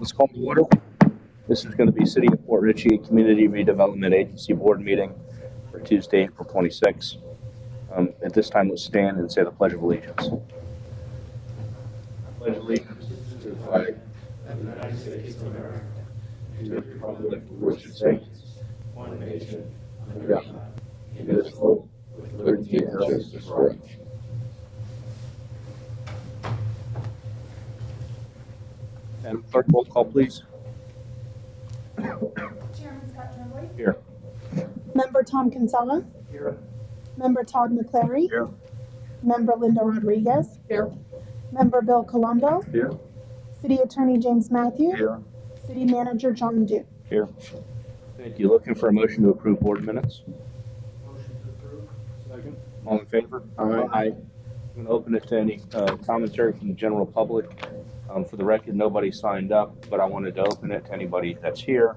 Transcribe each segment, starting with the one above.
let's call the order. This is going to be City of Port Richey Community Redevelopment Agency Board meeting for Tuesday, April 26. At this time, let's stand and say the Pledge of Allegiance. I pledge allegiance to the flag of the United States of America, and to the republic for which it stands, one nation, under God, indivisible, with liberty and justice for all. Madam Clerk, roll call, please. Chairman Scott Tremblay. Here. Member Tom Kinsella. Here. Member Todd McClary. Here. Member Linda Rodriguez. Here. Member Bill Colombo. Here. City Attorney James Matthew. Here. City Manager John Duke. Here. Thank you. Looking for a motion to approve board minutes? Motion to approve. Second. All in favor? Aye. I'm going to open it to any commentary from the general public. For the record, nobody signed up, but I wanted to open it to anybody that's here.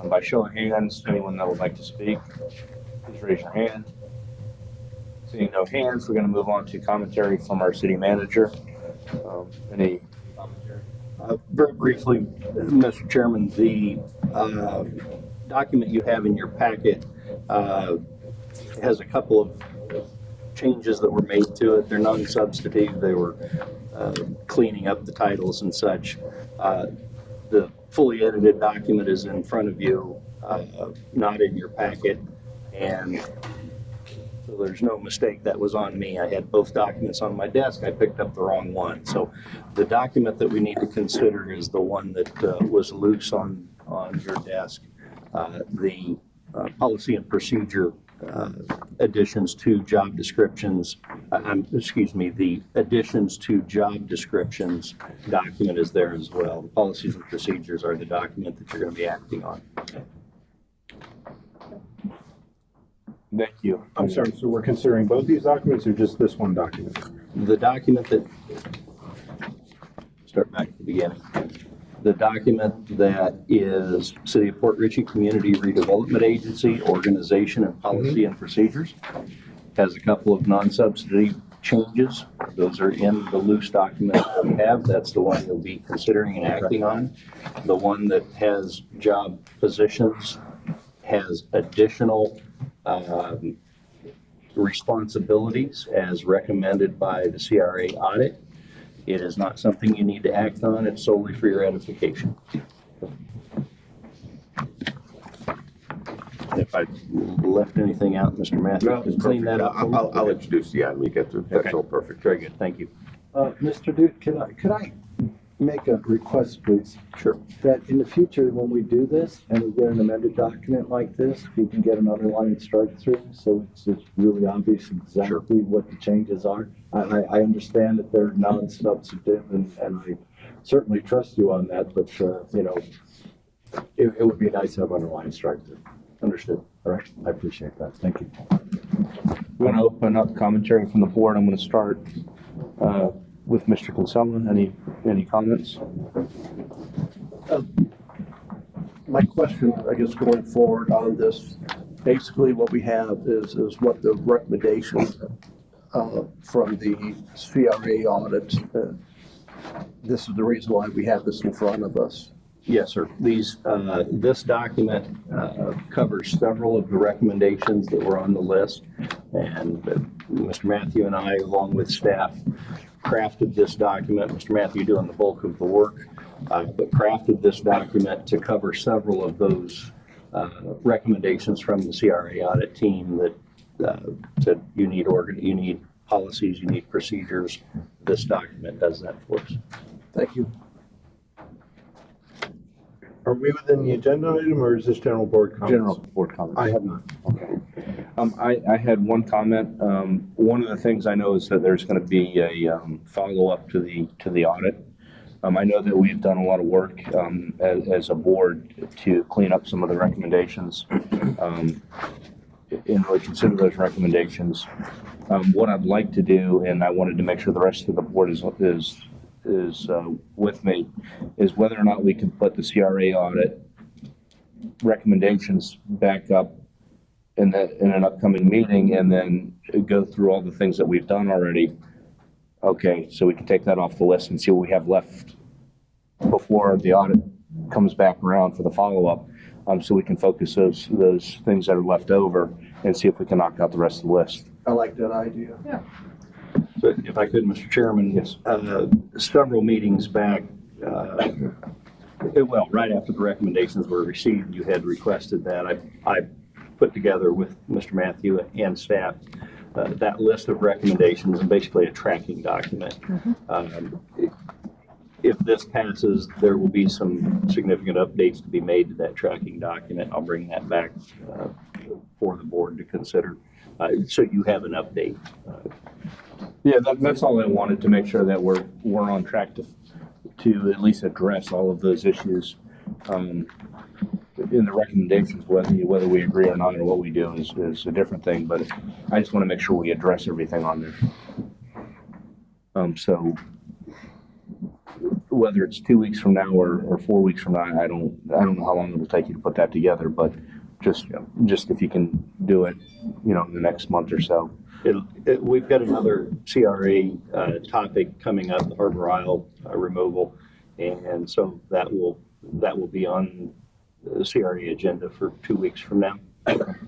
By show of hands, anyone that would like to speak, please raise your hand. Seeing no hands, we're going to move on to commentary from our city manager. Any commentary? Very briefly, Mr. Chairman, the document you have in your packet has a couple of changes that were made to it. They're non-substantive. They were cleaning up the titles and such. The fully edited document is in front of you, not in your packet, and so there's no mistake. That was on me. I had both documents on my desk. I picked up the wrong one. So the document that we need to consider is the one that was loose on your desk. The policy and procedure additions to job descriptions, the additions to job descriptions document is there as well. The policies and procedures are the document that you're going to be acting on. Thank you. I'm sorry, so we're considering both these documents or just this one document? The document that, start back at the beginning. The document that is City of Port Richey Community Redevelopment Agency Organization and Policy and Procedures has a couple of non-substantive changes. Those are in the loose document that we have. That's the one you'll be considering and acting on. The one that has job positions has additional responsibilities as recommended by the CRA audit. It is not something you need to act on. It's solely for your edification. If I left anything out, Mr. Matthews, just clean that up. I'll introduce the item. You get through. That's all perfect. Very good. Thank you. Mr. Duke, could I make a request, please? Sure. That in the future, when we do this and we get an amended document like this, we can get an underlined strike through, so it's really obvious exactly what the changes are. I understand that they're non-substantive, and I certainly trust you on that, but it would be nice to have underlined strike through. Understood. All right. I appreciate that. Thank you. We're going to open up commentary from the board. I'm going to start with Mr. Kinsella. Any comments? My question, I guess, going forward on this, basically what we have is what the recommendations from the CRA audit. This is the reason why we have this in front of us. Yes, sir. This document covers several of the recommendations that were on the list, and Mr. Matthew and I, along with staff, crafted this document. Mr. Matthew doing the bulk of the work, but crafted this document to cover several of those recommendations from the CRA audit team that said you need policies, you need procedures. This document does that for us. Thank you. Are we within the agenda item or is this general board comments? General board comments. I have not. Okay. I had one comment. One of the things I know is that there's going to be a follow-up to the audit. I know that we've done a lot of work as a board to clean up some of the recommendations and really consider those recommendations. What I'd like to do, and I wanted to make sure the rest of the board is with me, is whether or not we can put the CRA audit recommendations back up in an upcoming meeting and then go through all the things that we've done already. Okay, so we can take that off the list and see what we have left before the audit comes back around for the follow-up, so we can focus those things that are left over and see if we can knock out the rest of the list. I like that idea. So if I could, Mr. Chairman. Yes. Several meetings back, well, right after the recommendations were received, you had requested that I put together with Mr. Matthew and staff that list of recommendations and basically a tracking document. If this passes, there will be some significant updates to be made to that tracking document. I'll bring that back for the board to consider, so you have an update. Yeah, that's all I wanted, to make sure that we're on track to at least address all of those issues in the recommendations. Whether we agree or not, or what we do is a different thing, but I just want to make sure we address everything on there. So whether it's 2 weeks from now or 4 weeks from now, I don't know how long it will take you to put that together, but just if you can do it, in the next month or so. We've got another CRA topic coming up, the Harbor Isle removal, and so that will be on the CRA agenda for 2 weeks from now.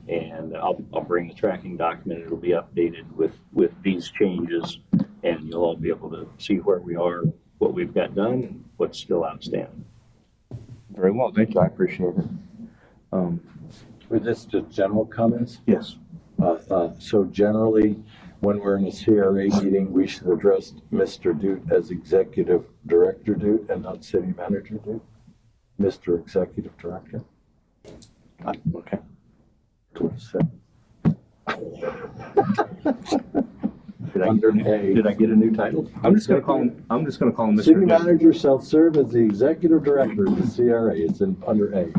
And I'll bring the tracking document. It'll be updated with these changes, and you'll all be able to see where we are, what we've got done, and what's still outstanding. Very well, thank you. I appreciate it. Were this just general comments? Yes. So generally, when we're in a CRA meeting, we should address Mr. Dute as Executive Director Dute and not City Manager Dute? Mr. Executive Director? Okay. Did I get a new title? I'm just gonna call him Mr. City Duke. Manager shall serve as the Executive Director of the CRA. It's under A.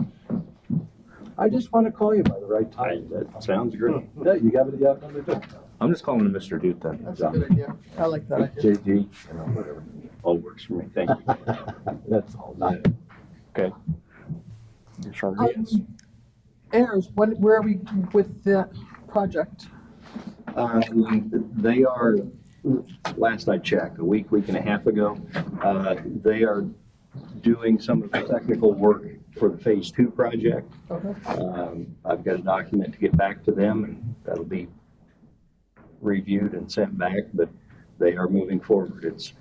I just want to call you by the right time. That sounds great. Yeah, you got it under two. I'm just calling him Mr. Duke then. That's a good idea. I like that idea. JD, whatever. All works for me. Thank you. That's all. Not Okay. Ayers, where are we with the project? They are, last I checked, a week and a half ago, they are doing some of the technical work for the phase 2 project. Okay. I've got a document to get back to them, and that'll be reviewed and sent back, but they are moving forward. It's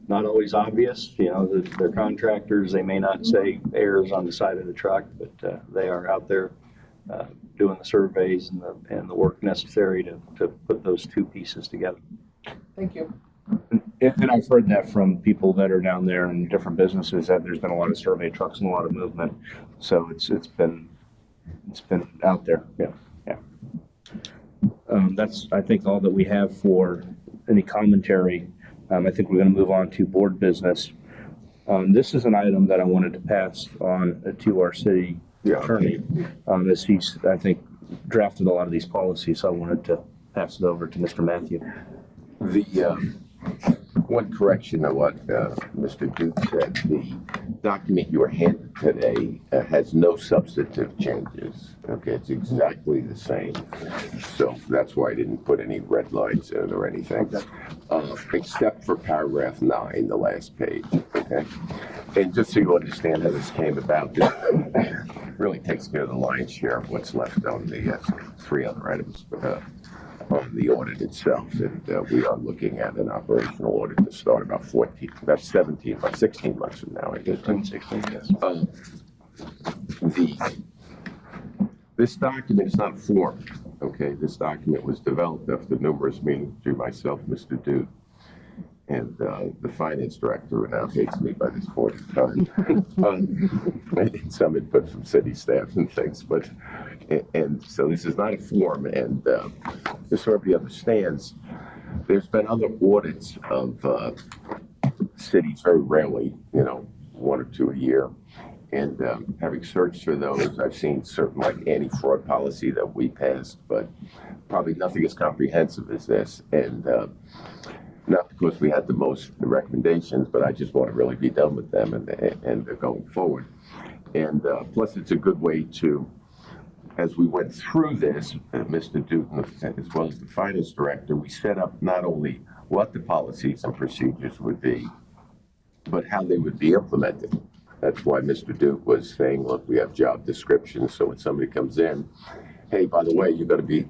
not always obvious, they're contractors. They may not say errors on the side of the truck, but they are out there doing the surveys and the work necessary to put those two pieces together. Thank you. And I've heard that from people that are down there in different businesses, that there's been a lot of survey trucks and a lot of movement. So it's been out there. Yeah. That's, I think, all that we have for any commentary. I think we're going to move on to board business. This is an item that I wanted to pass on to our city attorney, as he's, I think, drafted a lot of these policies. So I wanted to pass it over to Mr. Matthew. The one correction of what Mr. Duke said, the document you were handed today has no substantive changes. Okay, it's exactly the same. So that's why I didn't put any red lines in it or anything, except for paragraph 9, the last page. Okay, and just so you understand how this came about, this really takes care of the lion's share of what's left on the 3 other items. On the audit itself, and we are looking at an operational audit to start about 16 months from now, I guess. 16, yes. This document is not formed, okay? This document was developed after numerous meetings between myself, Mr. Dude, and the finance director, who now hates me by this point in time. And some input from city staff and things, but and so this is not a form, and just so everybody understands, there's been other audits of cities, very rarely, 1 or 2 a year, and having searched for those, I've seen certain like anti-fraud policy that we passed, but probably nothing as comprehensive as this, and not because we had the most recommendations, but I just want to really be done with them and going forward. And plus, it's a good way to, as we went through this, Mr. Dutton, as well as the finance director, we set up not only what the policies and procedures would be, but how they would be implemented. That's why Mr. Duke was saying, look, we have job descriptions, so when somebody comes in, hey, by the way, you're gonna be,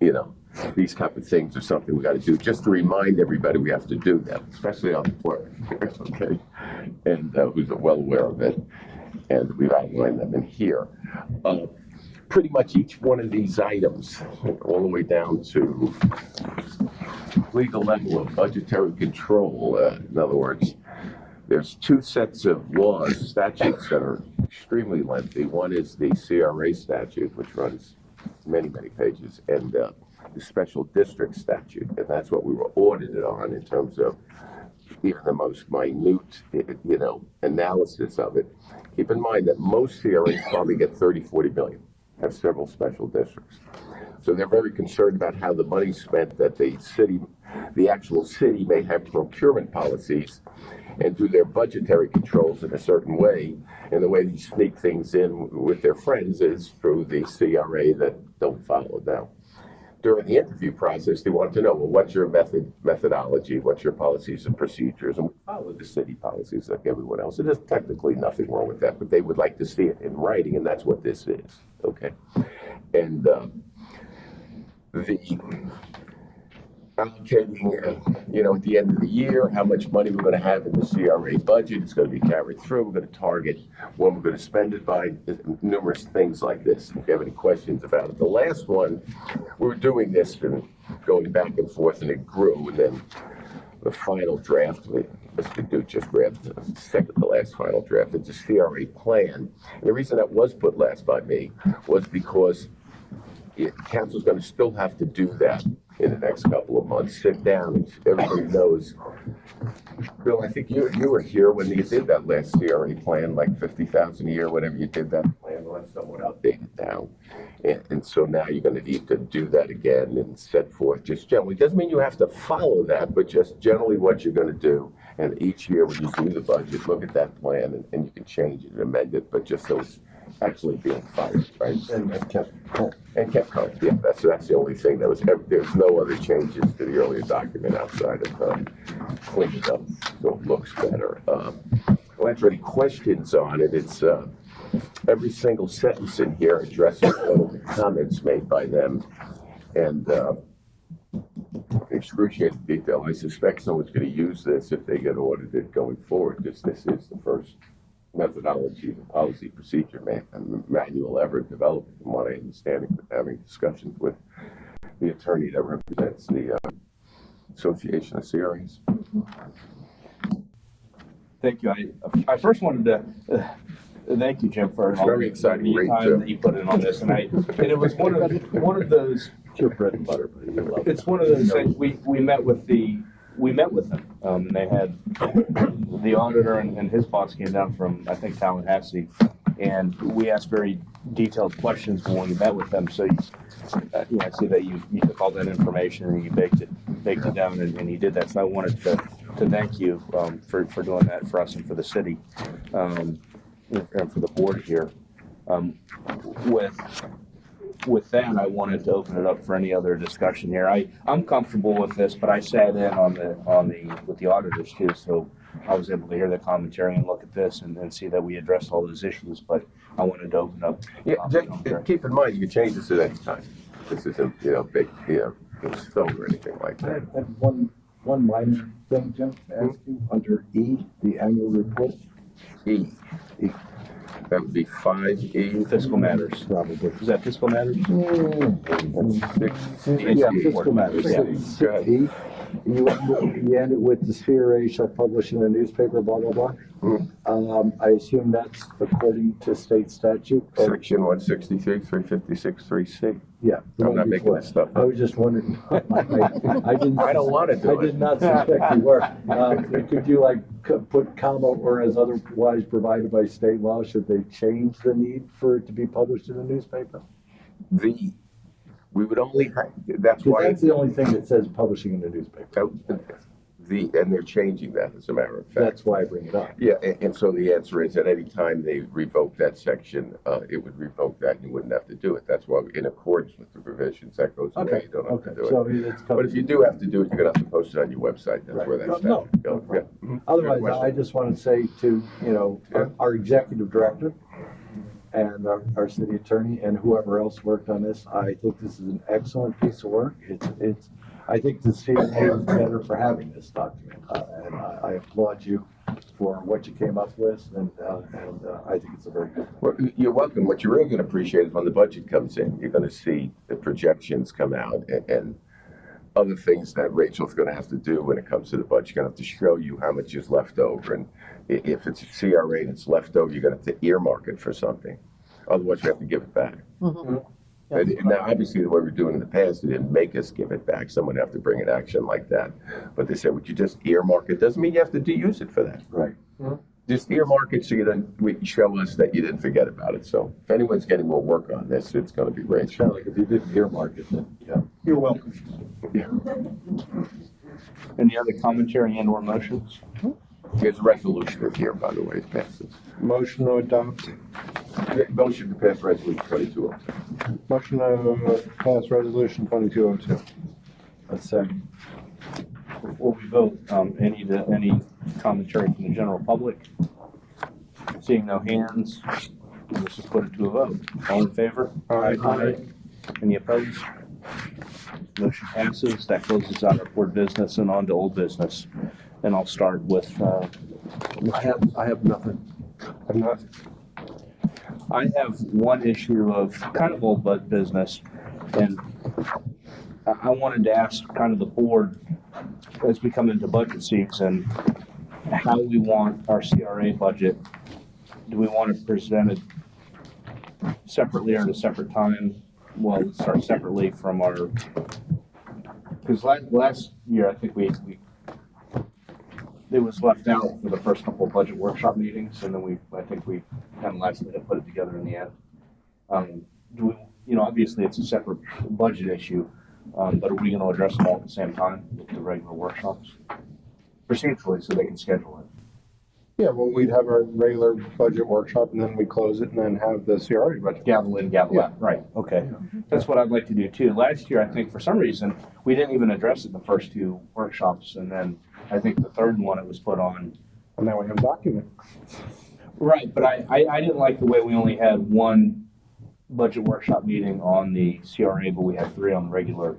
you know, these type of things are something we gotta do, just to remind everybody we have to do them, especially on the clerk, okay? And who's well aware of it, and we've outlined them in here. Pretty much each one of these items, all the way down to legal level of budgetary control, in other words, there's two sets of laws, statutes that are extremely lengthy. One is the CRA statute, which runs many, many pages, and the special district statute, and that's what we were audited on in terms of even the most minute, you know, analysis of it. Keep in mind that most CRAs probably get 30, 40 million, have several special districts. So they're very concerned about how the money's spent, that the city, the actual city may have procurement policies and do their budgetary controls in a certain way. And the way they sneak things in with their friends is through the CRA that don't follow now. During the interview process, they want to know, well, what's your methodology? What's your policies and procedures? And we follow the city policies like everyone else. And there's technically nothing wrong with that, but they would like to see it in writing, and that's what this is, okay? And the allocating, you know, at the end of the year, how much money we're going to have in the CRA budget. It's going to be carried through. We're going to target when we're going to spend it by, numerous things like this. If you have any questions about it. The last one, we were doing this and going back and forth, and it grew. And then the final draft, Mr. Duke just grabbed the second to last final draft. It's a CRA plan. And the reason that was put last by me was because council's going to still have to do that in the next couple of months. Sit down, and everybody knows. Bill, I think you were here when you did that last CRA plan, like 50,000 a year, whatever you did that plan. Well, that's somewhat outdated now, and so now you're going to need to do that again and set forth just generally. Doesn't mean you have to follow that, but just generally what you're going to do. And each year when you do the budget, look at that plan, and you can change it and amend it, but just so it's actually being followed, right? And kept current. Yeah, that's the only thing that was. There's no other changes to the earlier document outside of cleaning it up so it looks better. I'll answer any questions on it. It's every single sentence in here addresses all of the comments made by them, and excruciating detail. I suspect someone's going to use this if they get audited going forward, because this is the first methodology, the policy procedure manual ever developed, from what I understand, with having discussions with the attorney that represents the Association of CRAs. Thank you. I first wanted to thank you, Jim, for all very the exciting read, time too. that you put in on this, and it was one of those. It's your bread and butter, buddy. You love it. It's one of those things. We met with them, and they had the auditor and his boss came down from, I think, Tallahassee, and we asked very detailed questions when we met with them. So, I see that you took all that information and you baked it down, and you did that. So I wanted to thank you for doing that for us and for the city, and for the board here. With that, I wanted to open it up for any other discussion here. I'm comfortable with this, but I sat in with the auditors too, so I was able to hear the commentary and look at this and see that we addressed all those issues. But I wanted to open up. Yeah, keep in mind you can change this at any time. This isn't big stone or anything like I that. have one minor thing, Jim, to ask you. Under E, the annual report. E. That would be 5E. Fiscal matters. Probably. Is that fiscal matters? That's 6. Yeah, fiscal matters. Yeah. 6E. You end it with the CRA shall publish in a newspaper, blah, blah, blah. I assume that's according to state statute. Section 163, 356, 3C. Yeah. the I'm one not making before. this stuff I up. was just wondering. I didn't. I don't want to do I it. did not suspect you were. Could you put comma or as otherwise provided by state law? Should they change the need for it to be published in a newspaper? We would only have, that's 'Cause why that's the only thing that says publishing in a newspaper. And they're changing that, as a matter of fact. That's why I bring it up. Yeah, and so the answer is that any time they revoke that section, it would revoke that and you wouldn't have to do it. That's why, in accordance with the provisions, that goes away. Okay, You don't have okay, to do so it. it's But covered. if you do have to do it, you're gonna have to post it on your website. That's Right. where that's No, at. no Yeah. Mhm. Otherwise, Good question. I just want to say to, our executive director and our city attorney and whoever else worked on this, I think this is an excellent piece of work. I think the CNA is better for having this document, and I applaud you for what you came up with, and I think it's a very good. Well, you're welcome. What you're really gonna appreciate is when the budget comes in, you're gonna see the projections come out and other things that Rachel's gonna have to do when it comes to the budget. She's gonna have to show you how much is left over, and if it's a CRA that's left over, you're gonna have to earmark it for something. Otherwise, you have to give it back. And now, obviously, the way we're doing it in the past, they didn't make us give it back. Someone have to bring an action like that. But they said, would you just earmark it? Doesn't mean you have to use it for that. Right. Just earmark it so you don't, show us that you didn't forget about it. So if anyone's getting more work on this, it's gonna be great. It's kind of like if you didn't earmark it, then, yeah. You're welcome. Yeah. Any other commentary and or motions? There's a resolution in here, by the way, it passes. Motion to adopt, Motion to pass resolution 2202. motion to pass resolution 2202. Let's second. Before we vote, any commentary from the general public? Seeing no hands, let's just put it to a vote. All in favor? Aye. Any opposed? Motion passes. That closes out our board business and on to old business. And I'll start with, I have nothing. I'm not, I have one issue of kind of old business, and I wanted to ask kind of the board as we come into budget season, how we want our CRA budget. Do we want it presented separately or at a separate time? Well, let's start separately from our, because last year, I think it was left out for the first couple of budget workshop meetings, and then I think we kind of last minute put it together in the end. Do we, obviously it's a separate budget issue, but are we gonna address them all at the same time with the regular workshops? Procedurally, so they can schedule it. yeah, well, we'd have our regular budget workshop and then we close it and then have the CRA budget. Gavel in, gavel out, right, okay. That's what I'd like to do too. Last year, I think for some reason, we didn't even address it in the first two workshops, and then I think the third one it was put on. And then we have a document. Right, but I didn't like the way we only had one budget workshop meeting on the CRA, but we had three on the regular.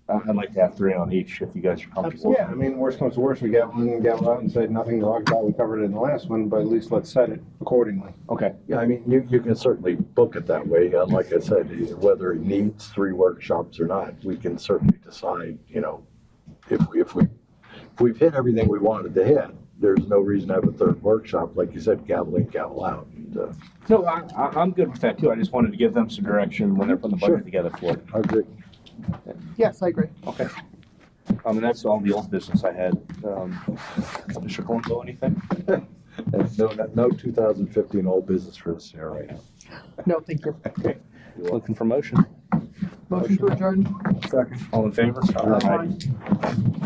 I'd like to have three on each if you guys are comfortable. Yeah, I mean, worst comes to worst, we gavel in and gavel out and say nothing to talk about, we covered it in the last one, but at least let's set it accordingly. Okay, Yeah, I mean, you can certainly book it that way. Like I said, whether it needs 3 workshops or not, we can certainly decide, if we've hit everything we wanted to hit, there's no reason to have a third workshop. Like you said, gavel in, gavel out. And, no, I'm good with that too. I just wanted to give them some direction when they're putting the budget Sure. together for it. I agree. Yes, I agree. Okay. And that's all the old business I had. Mr. Colombo, anything? And no 2015 old business for the CRA. No, thank you. Okay. Looking for motion. Motion to adjourn. Second. All in favor? Aye.